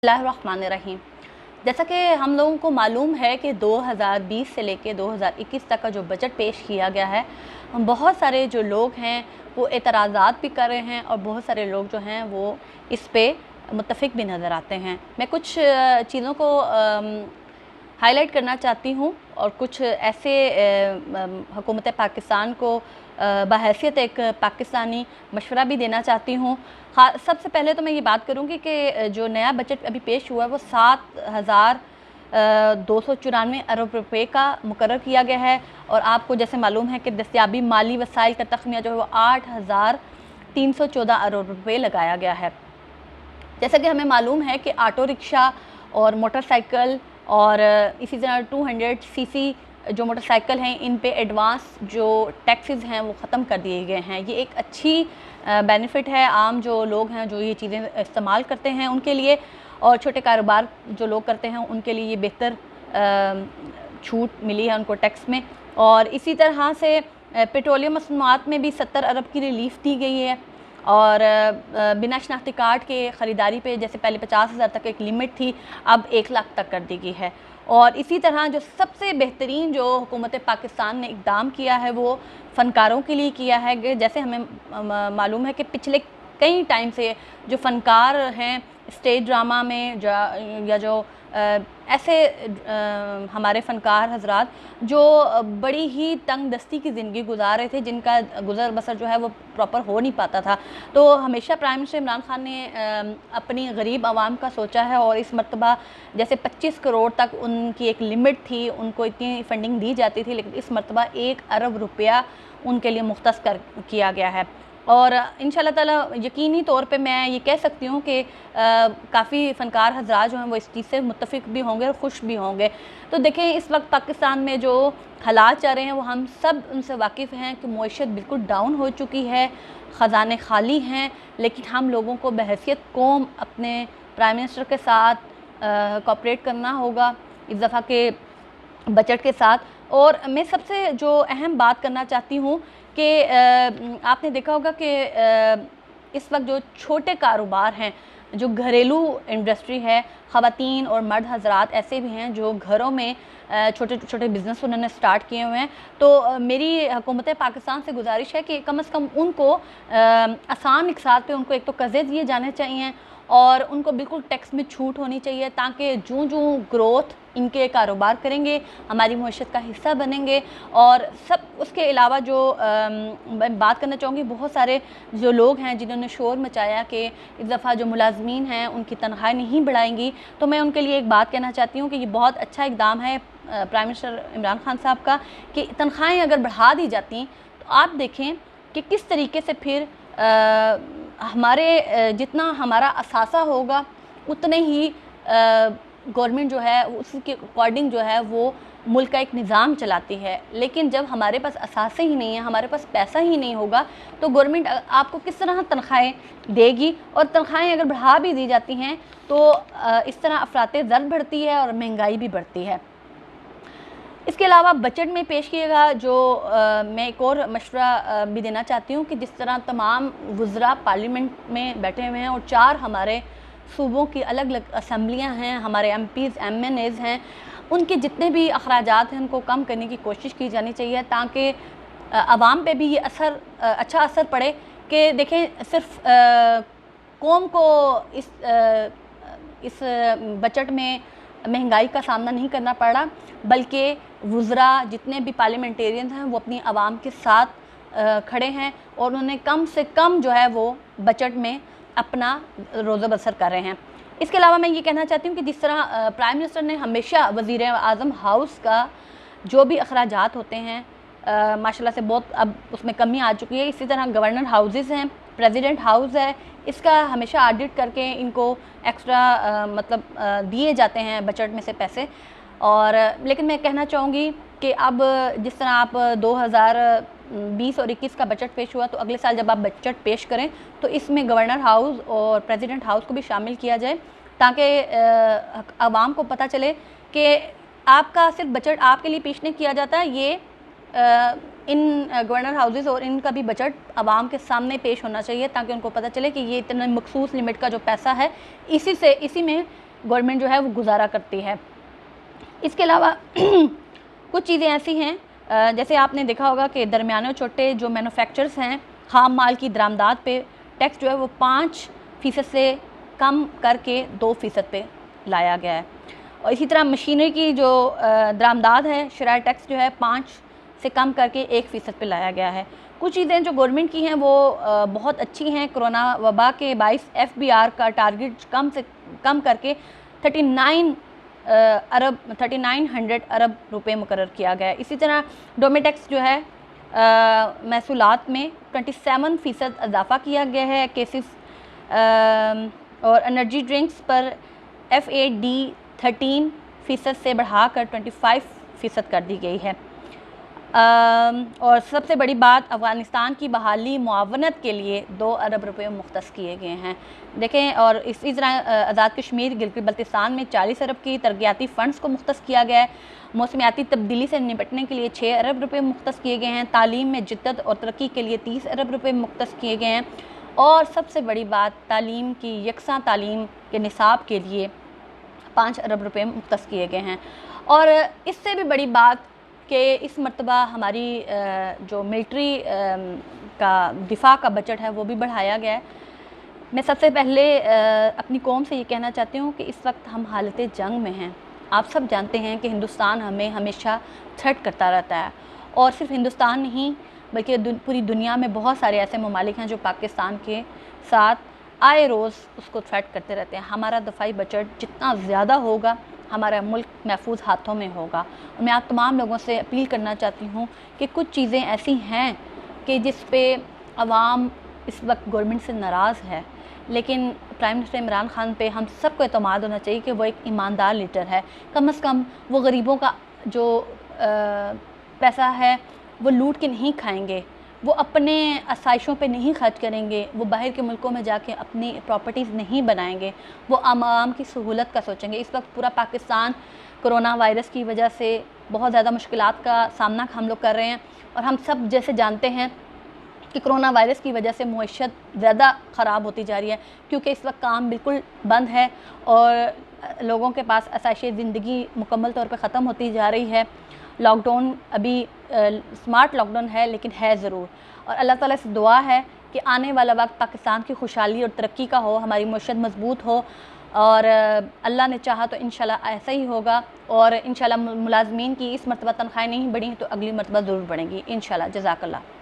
बिस्मिल्लाहिर्रहमानिर्रहीम। जैसा कि हम लोगों को मालूम है कि 2020 से लेके 2021 तक का जो बजट पेश किया गया है, बहुत सारे जो लोग हैं वो एतराज़ात भी कर रहे हैं और बहुत सारे लोग जो हैं वो इस पे मुत्तफ़िक़ भी नज़र आते हैं। मैं कुछ चीज़ों को हाईलाइट करना चाहती हूँ और कुछ ऐसे हुकूमत पाकिस्तान को बहैसियत एक पाकिस्तानी मशवरा भी देना चाहती हूँ। सबसे पहले तो मैं ये बात करूँगी कि जो नया बजट अभी पेश हुआ है वो 7,294 अरब रुपए का मुकर्रर किया गया है और आपको जैसे मालूम है कि दस्तयाबी माली वसाइल का तखमिया जो है वो 8,314 अरब रुपए लगाया गया है। जैसा कि हमें मालूम है कि ऑटो रिक्शा और मोटरसाइकिल और इसी तरह 200 सीसी जो मोटरसाइकिल हैं इन पे एडवांस जो टैक्सेस हैं वो ख़त्म कर दिए गए हैं। ये एक अच्छी बेनिफिट है आम जो लोग हैं जो ये चीज़ें इस्तेमाल करते हैं उनके लिए, और छोटे कारोबार जो लोग करते हैं उनके लिए ये बेहतर छूट मिली है उनको टैक्स में। और इसी तरह से पेट्रोलियम मसनूआत में भी 70 अरब की रिलीफ़ दी गई है और बिना शनाख्ती कार्ड के ख़रीदारी पे जैसे पहले 50,000 तक एक लिमिट थी, अब 1 लाख तक कर दी गई है। और इसी तरह जो सबसे बेहतरीन जो हुकूमत पाकिस्तान ने इक़दाम किया है वो फ़नकारों के लिए किया है कि जैसे हमें मालूम है कि पिछले कई टाइम से जो फ़नकार हैं स्टेज ड्रामा में या जो ऐसे हमारे फ़नकार हजरात जो बड़ी ही तंग दस्ती की ज़िंदगी गुजार रहे थे, जिनका गुज़र बसर जो है वो प्रॉपर हो नहीं पाता था, तो हमेशा प्राइम मिनिस्टर इमरान खान ने अपनी गरीब आवाम का सोचा है और इस मरतबा जैसे 25 करोड़ तक उनकी एक लिमिट थी, उनको इतनी फ़ंडिंग दी जाती थी, लेकिन इस मरतबा 1 अरब रुपया उनके लिए मुख्तस किया गया है। और इंशाअल्लाह ताला यकीनी तौर पे मैं ये कह सकती हूँ कि काफ़ी फ़नकार हज़रात जो हैं वो इस चीज़ से मुत्तफ़िक़ भी होंगे और ख़ुश भी होंगे। तो देखें इस वक्त पाकिस्तान में जो हालात चल रहे हैं वो हम सब उनसे वाकिफ़ हैं कि मईशत बिल्कुल डाउन हो चुकी है, ख़ज़ाने खाली हैं, लेकिन हम लोगों को बहैसियत कौम अपने प्राइम मिनिस्टर के साथ कोऑपरेट करना होगा इस दफ़ा के बजट के साथ। और मैं सबसे जो अहम बात करना चाहती हूँ कि आपने देखा होगा कि इस वक्त जो छोटे कारोबार हैं, जो घरेलू इंडस्ट्री है, ख़वातीन और मर्द हज़रात ऐसे भी हैं जो घरों में छोटे छोटे बिज़नेस उन्होंने स्टार्ट किए हुए हैं। तो मेरी हुकूमत पाकिस्तान से गुजारिश है कि कम से कम उनको आसान इक़सात पे उनको एक तो कर्ज़े दिए जाने चाहिए और उनको बिल्कुल टैक्स में छूट होनी चाहिए, ताकि जूँ ग्रोथ इनके कारोबार करेंगे हमारी मईशत का हिस्सा बनेंगे। और सब उसके अलावा जो मैं बात करना चाहूँगी, बहुत सारे जो लोग हैं जिन्होंने शोर मचाया कि इस दफ़ा जो मुलाज़मीन हैं उनकी तनख्वाहें नहीं बढ़ाएंगी, तो मैं उनके लिए एक बात कहना चाहती हूँ कि ये बहुत अच्छा इक़दाम है प्राइम मिनिस्टर इमरान खान साहब का कि तनख्वाहें अगर बढ़ा दी जाती तो आप देखें कि किस तरीके से फिर हमारे जितना हमारा असासा होगा उतने ही गवर्नमेंट जो है उसके अकॉर्डिंग जो है वो मुल्क का एक निज़ाम चलाती है। लेकिन जब हमारे पास असासे ही नहीं है, हमारे पास पैसा ही नहीं होगा, तो गवर्नमेंट आपको किस तरह तनख्वाहें देगी। और तनख्वाहें अगर बढ़ा भी दी जाती हैं तो इस तरह अफराते ज़र बढ़ती है और महंगाई भी बढ़ती है। इसके अलावा बजट में पेश किएगा जो मैं एक और मशवरा भी देना चाहती हूँ कि जिस तरह तमाम वज़रा पार्लियामेंट में बैठे हुए हैं और 4 हमारे सूबों की अलग अलग असम्बलियाँ हैं, हमारे MPs MNAs हैं, उनके जितने भी अखराजात हैं उनको कम करने की कोशिश की जानी चाहिए, ताकि आवाम पे भी ये अच्छा असर पड़े कि देखें सिर्फ कौम को इस बजट में महंगाई का सामना नहीं करना पड़ रहा, बल्कि वज़रा जितने भी पार्लियामेंटेरियन हैं वो अपनी आवाम के साथ खड़े हैं और उन्होंने कम से कम जो है वो बजट में अपना रोज़ा बसर कर रहे हैं। इसके अलावा मैं ये कहना चाहती हूँ कि जिस तरह प्राइम मिनिस्टर ने हमेशा वज़ीर आज़म हाउस का जो भी अखराजात होते हैं माशाल्लाह से बहुत अब उसमें कमी आ चुकी है। इसी तरह गवर्नर हाउसेस हैं, प्रेसिडेंट हाउस है, इसका हमेशा ऑडिट करके इनको एक्स्ट्रा मतलब दिए जाते हैं बजट में से पैसे। और लेकिन मैं कहना चाहूँगी कि अब जिस तरह आप 2020 और 21 का बजट पेश हुआ, तो अगले साल जब आप बजट पेश करें तो इसमें गवर्नर हाउस और प्रेसिडेंट हाउस को भी शामिल किया जाए, ताकि आवाम को पता चले कि आपका सिर्फ बजट आपके लिए पेश नहीं किया जाता, ये इन गवर्नर हाउसेस और इनका भी बजट आवाम के सामने पेश होना चाहिए, ताकि उनको पता चले कि ये इतने मखसूस लिमिट का जो पैसा है इसी में गवर्नमेंट जो है वो गुजारा करती है। इसके अलावा कुछ चीज़ें ऐसी हैं, जैसे आपने देखा होगा कि दरमियाने और छोटे जो मैन्युफैक्चरर्स हैं, खाम माल की दरामदात पे टैक्स जो है वो 5% से कम करके 2% पे लाया गया है। और इसी तरह मशीनरी की जो दरामदात है, शराय टैक्स जो है 5 से कम करके 1% पे लाया गया है। कुछ चीज़ें जो गवर्नमेंट की हैं वो बहुत अच्छी हैं। कोरोना वबा के बाइस FBR का टारगेट कम करके 3900 अरब रुपए मुकर्रर किया गया है। इसी तरह डोमेटेक्स जो है महसूलात में 27% इजाफ़ा किया गया है केसेस, और एनर्जी ड्रिंक्स पर FAD 13% से बढ़ाकर 25% कर दी गई है। और सबसे बड़ी बात, अफ़गानिस्तान की बहाली मुआवनत के लिए 2 अरब रुपए मुख्तस किए गए हैं। देखें, और इसी तरह आज़ाद कश्मीर गिलगित बल्तिस्तान में 40 अरब की तरक्याती फ़ंड्स को मुख्तस किया गया है। मौसमियाती तब्दीली से निपटने के लिए 6 अरब रुपए मुख्तस किए गए हैं। तालीम में जिद्दत और तरक्की के लिए 30 अरब रुपए मुख्तस किए गए हैं। और सबसे बड़ी बात, तालीम की यकसा तालीम के निसाब के लिए 5 अरब रुपए मुख्तस किए गए हैं। और इससे भी बड़ी बात कि इस मरतबा हमारी जो मिलिट्री का दिफा का बजट है वो भी बढ़ाया गया है। मैं सबसे पहले अपनी कौम से ये कहना चाहती हूँ कि इस वक्त हम हालत जंग में हैं। आप सब जानते हैं कि हिंदुस्तान हमें हमेशा थ्रेट करता रहता है, और सिर्फ हिंदुस्तान नहीं बल्कि पूरी दुनिया में बहुत सारे ऐसे ममालिक हैं जो पाकिस्तान के साथ आए रोज़ उसको थ्रेट करते रहते हैं। हमारा दफ़ाई बजट जितना ज़्यादा होगा, हमारा मुल्क महफूज हाथों में होगा। और मैं आप तमाम लोगों से अपील करना चाहती हूँ कि कुछ चीज़ें ऐसी हैं कि जिस पे अवाम इस वक्त गवर्नमेंट से नाराज़ है, लेकिन प्राइम मिनिस्टर इमरान खान पे हम सबको एतमाद होना चाहिए कि वो एक ईमानदार लीडर है। कम से कम वो गरीबों का जो पैसा है वो लूट के नहीं खाएंगे, वो अपने आसाइशों पे नहीं खर्च करेंगे, वो बाहर के मुल्कों में जाके अपनी प्रॉपर्टीज़ नहीं बनाएंगे, वो आवाम की सहूलत का सोचेंगे। इस वक्त पूरा पाकिस्तान कोरोना वायरस की वजह से बहुत ज़्यादा मुश्किलात का सामना हम लोग कर रहे हैं, और हम सब जैसे जानते हैं कि कोरोना वायरस की वजह से मईशत ज़्यादा ख़राब होती जा रही है, क्योंकि इस वक्त काम बिल्कुल बंद है और लोगों के पास आसाइश ज़िंदगी मुकम्मल तौर पे ख़त्म होती जा रही है। लॉकडाउन अभी स्मार्ट लॉकडाउन है, लेकिन है ज़रूर। और अल्लाह ताला से दुआ है कि आने वाला वक्त पाकिस्तान की खुशहाली और तरक्की का हो, हमारी मईशत मजबूत हो, और अल्लाह ने चाहा तो इंशाल्लाह ऐसा ही होगा। और इंशाल्लाह मुलाजमीन की इस मरतबा तनख्वाहें नहीं बढ़ी तो अगली मरतबा ज़रूर बढ़ेंगी इंशाल्लाह। जज़ाकल्लाह।